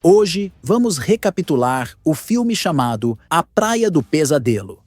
Hoje, vamos recapitular o filme chamado A Praia do Pesadelo.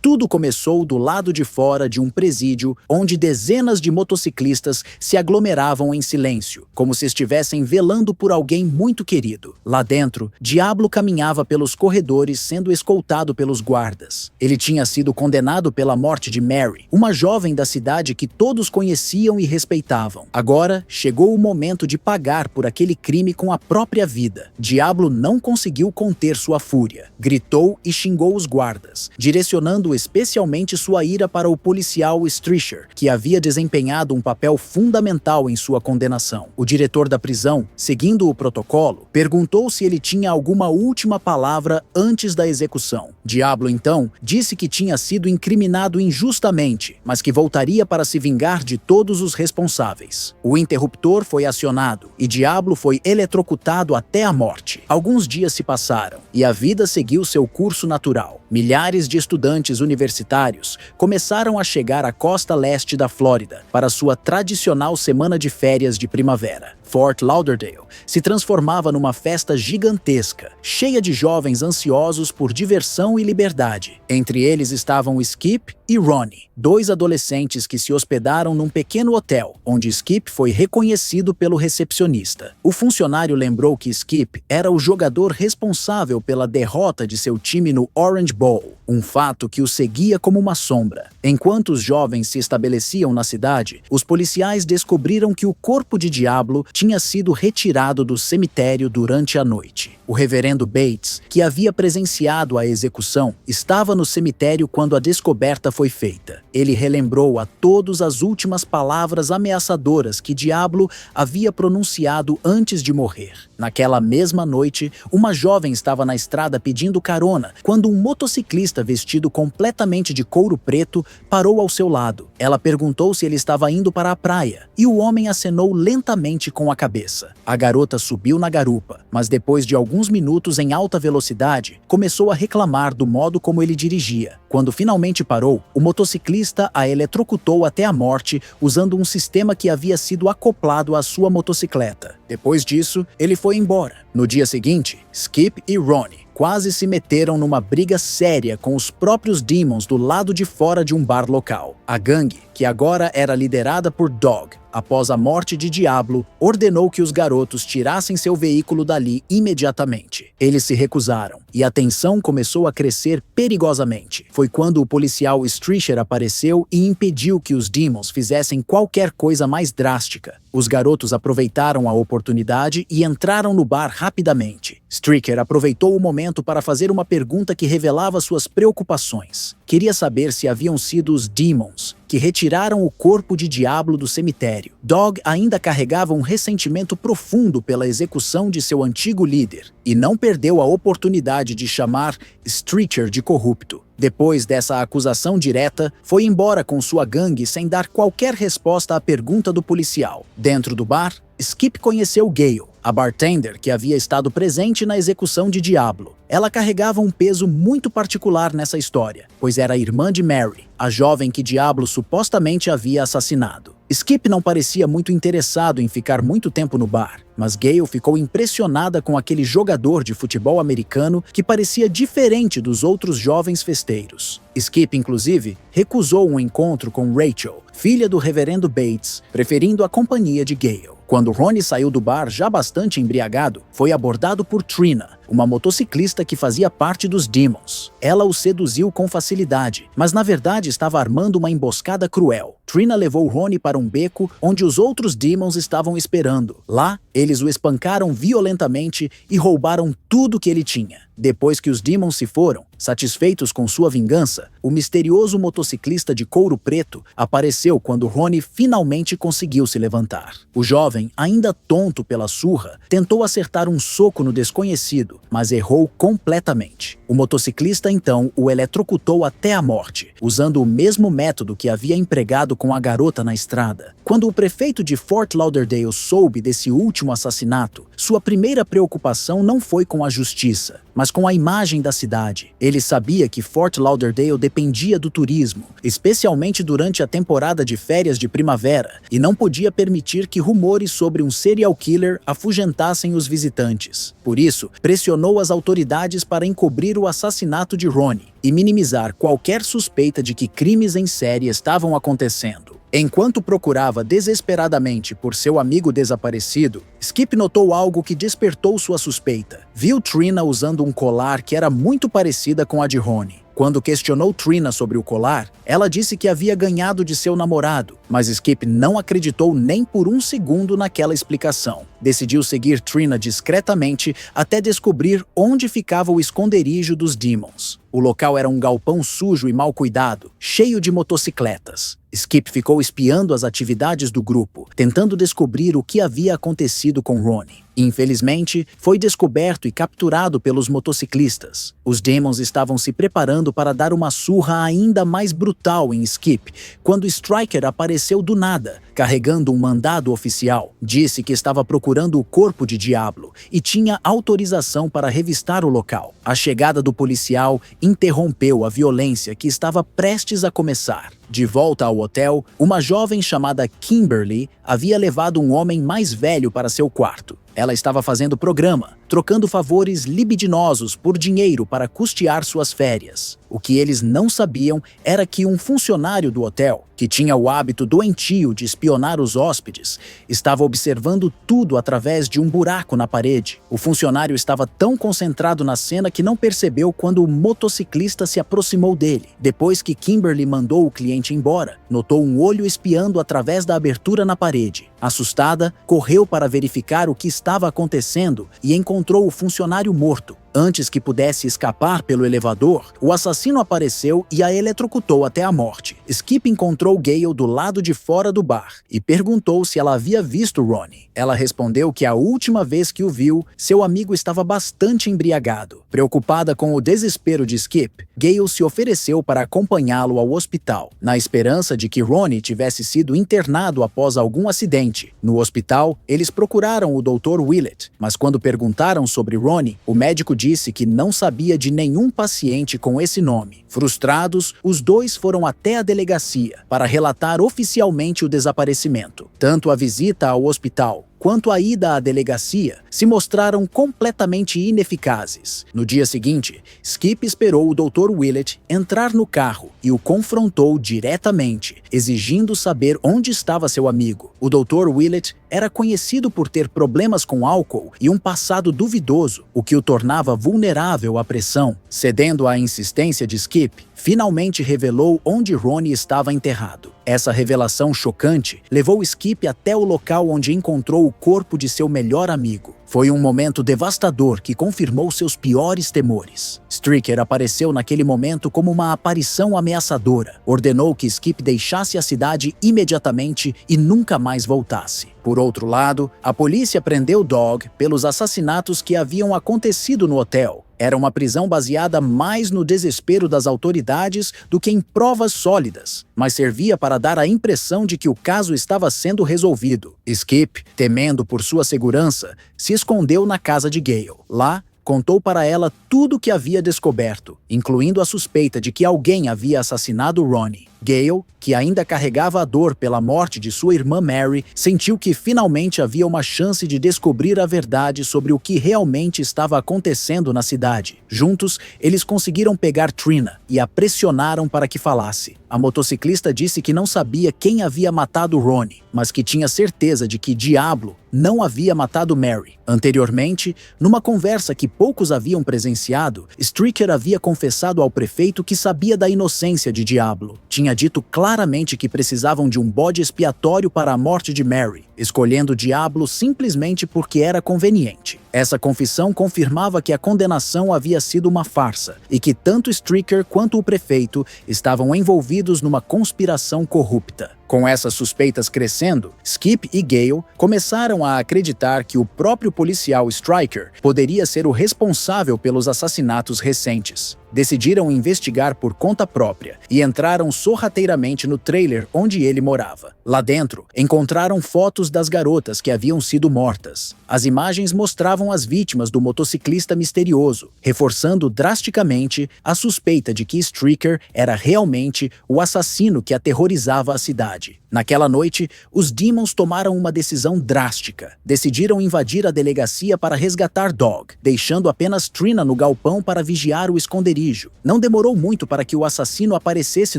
Tudo começou do lado de fora de um presídio onde dezenas de motociclistas se aglomeravam em silêncio, como se estivessem velando por alguém muito querido. Lá dentro, Diablo caminhava pelos corredores sendo escoltado pelos guardas. Ele tinha sido condenado pela morte de Mary, uma jovem da cidade que todos conheciam e respeitavam. Agora, chegou o momento de pagar por aquele crime com a própria vida. Diablo não conseguiu conter sua fúria. Gritou e xingou os guardas, direcionando especialmente sua ira para o policial Strisher, que havia desempenhado um papel fundamental em sua condenação. O diretor da prisão, seguindo o protocolo, perguntou se ele tinha alguma última palavra antes da execução. Diablo, então, disse que tinha sido incriminado injustamente, mas que voltaria para se vingar de todos os responsáveis. O interruptor foi acionado e Diablo foi eletrocutado até a morte. Alguns dias se passaram e a vida seguiu seu curso natural. Milhares de estudantes universitários começaram a chegar à costa leste da Flórida para sua tradicional semana de férias de primavera. Fort Lauderdale se transformava numa festa gigantesca, cheia de jovens ansiosos por diversão e liberdade. Entre eles estavam Skip e Ronnie, dois adolescentes que se hospedaram num pequeno hotel, onde Skip foi reconhecido pelo recepcionista. O funcionário lembrou que Skip era o jogador responsável pela derrota de seu time no Orange Bowl, um fato que o seguia como uma sombra. Enquanto os jovens se estabeleciam na cidade, os policiais descobriram que o corpo de Diablo tinha sido retirado do cemitério durante a noite. O reverendo Bates, que havia presenciado a execução, estava no cemitério quando a descoberta foi feita. Ele relembrou a todos as últimas palavras ameaçadoras que Diablo havia pronunciado antes de morrer. Naquela mesma noite, uma jovem estava na estrada pedindo carona, quando um motociclista vestido completamente de couro preto parou ao seu lado. Ela perguntou se ele estava indo para a praia, e o homem acenou lentamente com a cabeça. A garota subiu na garupa, mas depois de alguns minutos em alta velocidade, começou a reclamar do modo como ele dirigia. Quando finalmente parou, o motociclista a eletrocutou até a morte usando um sistema que havia sido acoplado à sua motocicleta. Depois disso, ele foi embora. No dia seguinte, Skip e Ronnie quase se meteram numa briga séria com os próprios Demons do lado de fora de um bar local. A gangue, que agora era liderada por Dog, após a morte de Diablo, ordenou que os garotos tirassem seu veículo dali imediatamente. Eles se recusaram, e a tensão começou a crescer perigosamente. Foi quando o policial Strisher apareceu e impediu que os Demons fizessem qualquer coisa mais drástica. Os garotos aproveitaram a oportunidade e entraram no bar rapidamente. Stricker aproveitou o momento para fazer uma pergunta que revelava suas preocupações. Queria saber se haviam sido os Demons que retiraram o corpo de Diablo do cemitério. Dog ainda carregava um ressentimento profundo pela execução de seu antigo líder e não perdeu a oportunidade de chamar Strisher de corrupto. Depois dessa acusação direta, foi embora com sua gangue sem dar qualquer resposta à pergunta do policial. Dentro do bar, Skip conheceu Gale, a bartender que havia estado presente na execução de Diablo. Ela carregava um peso muito particular nessa história, pois era a irmã de Mary, a jovem que Diablo supostamente havia assassinado. Skip não parecia muito interessado em ficar muito tempo no bar, mas Gale ficou impressionada com aquele jogador de futebol americano que parecia diferente dos outros jovens festeiros. Skip, inclusive, recusou um encontro com Rachel, filha do reverendo Bates, preferindo a companhia de Gale. Quando Ronnie saiu do bar já bastante embriagado, foi abordado por Trina, uma motociclista que fazia parte dos Demons. Ela o seduziu com facilidade, mas na verdade estava armando uma emboscada cruel. Trina levou Ronnie para um beco onde os outros Demons estavam esperando. Lá, eles o espancaram violentamente e roubaram tudo que ele tinha. Depois que os Demons se foram, satisfeitos com sua vingança, o misterioso motociclista de couro preto apareceu quando Ronnie finalmente conseguiu se levantar. O jovem, ainda tonto pela surra, tentou acertar um soco no desconhecido, mas errou completamente. O motociclista então o eletrocutou até a morte, usando o mesmo método que havia empregado com a garota na estrada. Quando o prefeito de Fort Lauderdale soube desse último assassinato, sua primeira preocupação não foi com a justiça, mas com a imagem da cidade. Ele sabia que Fort Lauderdale dependia do turismo, especialmente durante a temporada de férias de primavera, e não podia permitir que rumores sobre um serial killer afugentassem os visitantes. Por isso, pressionou as autoridades para encobrir o assassinato de Ronnie e minimizar qualquer suspeita de que crimes em série estavam acontecendo. Enquanto procurava desesperadamente por seu amigo desaparecido, Skip notou algo que despertou sua suspeita. Viu Trina usando um colar que era muito parecida com a de Ronnie. Quando questionou Trina sobre o colar, ela disse que havia ganhado de seu namorado, mas Skip não acreditou nem por um segundo naquela explicação. Decidiu seguir Trina discretamente até descobrir onde ficava o esconderijo dos Demons. O local era um galpão sujo e mal cuidado, cheio de motocicletas. Skip ficou espiando as atividades do grupo, tentando descobrir o que havia acontecido com Ronnie. Infelizmente, foi descoberto e capturado pelos motociclistas. Os Demons estavam se preparando para dar uma surra ainda mais brutal em Skip, quando Striker apareceu do nada, carregando um mandado oficial. Disse que estava procurando o corpo de Diablo e tinha autorização para revistar o local. A chegada do policial interrompeu a violência que estava prestes a começar. De volta ao hotel, uma jovem chamada Kimberly havia levado um homem mais velho para seu quarto. Ela estava fazendo programa, trocando favores libidinosos por dinheiro para custear suas férias. O que eles não sabiam era que um funcionário do hotel, que tinha o hábito doentio de espionar os hóspedes, estava observando tudo através de um buraco na parede. O funcionário estava tão concentrado na cena que não percebeu quando o motociclista se aproximou dele. Depois que Kimberly mandou o cliente embora, notou um olho espiando através da abertura na parede. Assustada, correu para verificar o que estava acontecendo e encontrou o funcionário morto. Antes que pudesse escapar pelo elevador, o assassino apareceu e a eletrocutou até a morte. Skip encontrou Gale do lado de fora do bar e perguntou se ela havia visto Ronnie. Ela respondeu que a última vez que o viu, seu amigo estava bastante embriagado. Preocupada com o desespero de Skip, Gale se ofereceu para acompanhá-lo ao hospital, na esperança de que Ronnie tivesse sido internado após algum acidente. No hospital, eles procuraram o Dr. Willett, mas quando perguntaram sobre Ronnie, o médico disse que não sabia de nenhum paciente com esse nome. Frustrados, os dois foram até a delegacia para relatar oficialmente o desaparecimento. Tanto a visita ao hospital quanto a ida à delegacia se mostraram completamente ineficazes. No dia seguinte, Skip esperou o Dr. Willett entrar no carro e o confrontou diretamente, exigindo saber onde estava seu amigo. O Dr. Willett era conhecido por ter problemas com álcool e um passado duvidoso, o que o tornava vulnerável à pressão. Cedendo à insistência de Skip, finalmente revelou onde Ronnie estava enterrado. Essa revelação chocante levou Skip até o local onde encontrou o corpo de seu melhor amigo. Foi um momento devastador que confirmou seus piores temores. Striker apareceu naquele momento como uma aparição ameaçadora. Ordenou que Skip deixasse a cidade imediatamente e nunca mais voltasse. Por outro lado, a polícia prendeu Dog pelos assassinatos que haviam acontecido no hotel. Era uma prisão baseada mais no desespero das autoridades do que em provas sólidas, mas servia para dar a impressão de que o caso estava sendo resolvido. Skip, temendo por sua segurança, se escondeu na casa de Gale. Lá, contou para ela tudo o que havia descoberto, incluindo a suspeita de que alguém havia assassinado Ronnie. Gale, que ainda carregava a dor pela morte de sua irmã Mary, sentiu que finalmente havia uma chance de descobrir a verdade sobre o que realmente estava acontecendo na cidade. Juntos, eles conseguiram pegar Trina e a pressionaram para que falasse. A motociclista disse que não sabia quem havia matado Ronnie, mas que tinha certeza de que Diablo não havia matado Mary. Anteriormente, numa conversa que poucos haviam presenciado, Striker havia confessado ao prefeito que sabia da inocência de Diablo. Tinha dito claramente que precisavam de um bode expiatório para a morte de Mary, escolhendo Diablo simplesmente porque era conveniente. Essa confissão confirmava que a condenação havia sido uma farsa e que tanto Striker quanto o prefeito estavam envolvidos numa conspiração corrupta. Com essas suspeitas crescendo, Skip e Gale começaram a acreditar que o próprio policial Striker poderia ser o responsável pelos assassinatos recentes. Decidiram investigar por conta própria e entraram sorrateiramente no trailer onde ele morava. Lá dentro, encontraram fotos das garotas que haviam sido mortas. As imagens mostravam procuravam as vítimas do motociclista misterioso, reforçando drasticamente a suspeita de que Streaker era realmente o assassino que aterrorizava a cidade. Naquela noite, os Demons tomaram uma decisão drástica. Decidiram invadir a delegacia para resgatar Dog, deixando apenas Trina no galpão para vigiar o esconderijo. Não demorou muito para que o assassino aparecesse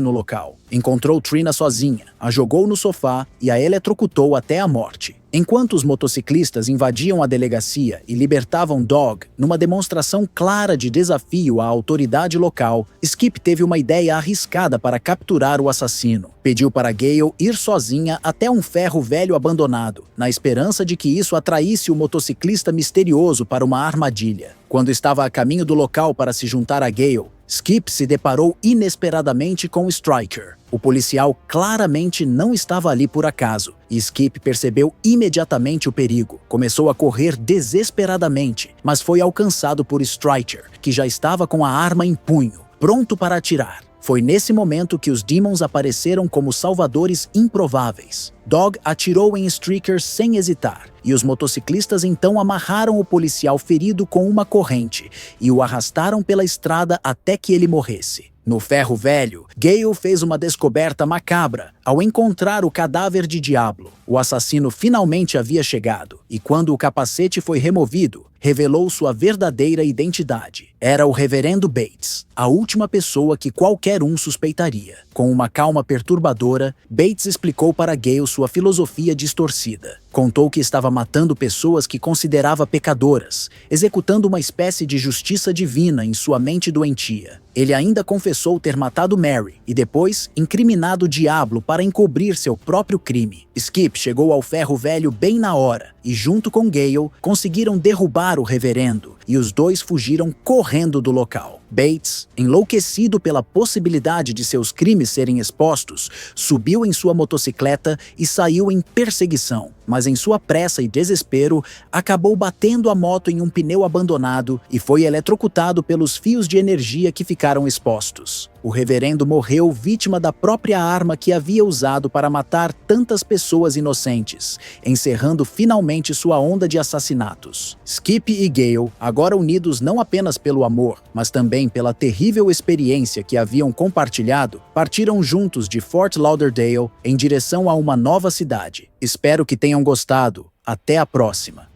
no local. Encontrou Trina sozinha, a jogou no sofá e a eletrocutou até a morte. Enquanto os motociclistas invadiam a delegacia e libertavam Dog numa demonstração clara de desafio à autoridade local, Skip teve uma ideia arriscada para capturar o assassino. Pediu para Gale ir sozinha até um ferro velho abandonado, na esperança de que isso atraísse o motociclista misterioso para uma armadilha. Quando estava a caminho do local para se juntar a Gale, Skip se deparou inesperadamente com Striker. O policial claramente não estava ali por acaso, e Skip percebeu imediatamente o perigo. Começou a correr desesperadamente, mas foi alcançado por Striker, que já estava com a arma em punho, pronto para atirar. Foi nesse momento que os Demons apareceram como salvadores improváveis. Dog atirou em Streaker sem hesitar, e os motociclistas então amarraram o policial ferido com uma corrente e o arrastaram pela estrada até que ele morresse. No ferro velho, Gale fez uma descoberta macabra ao encontrar o cadáver de Diablo. O assassino finalmente havia chegado, e quando o capacete foi removido, revelou sua verdadeira identidade. Era o Reverendo Bates, a última pessoa que qualquer um suspeitaria. Com uma calma perturbadora, Bates explicou para Gale sua filosofia distorcida. Contou que estava matando pessoas que considerava pecadoras, executando uma espécie de justiça divina em sua mente doentia. Ele ainda confessou ter matado Mary e depois incriminado o Diablo para encobrir seu próprio crime. Skip chegou ao ferro velho bem na hora e, junto com Gale, conseguiram derrubar o reverendo, e os dois fugiram correndo do local. Bates, enlouquecido pela possibilidade de seus crimes serem expostos, subiu em sua motocicleta e saiu em perseguição, mas em sua pressa e desespero, acabou batendo a moto em um pneu abandonado e foi eletrocutado pelos fios de energia que ficaram expostos. O reverendo morreu vítima da própria arma que havia usado para matar tantas pessoas inocentes, encerrando finalmente sua onda de assassinatos. Skip e Gale, agora unidos não apenas pelo amor, mas também pela terrível experiência que haviam compartilhado, partiram juntos de Fort Lauderdale em direção a uma nova cidade. Espero que tenham gostado. Até a próxima!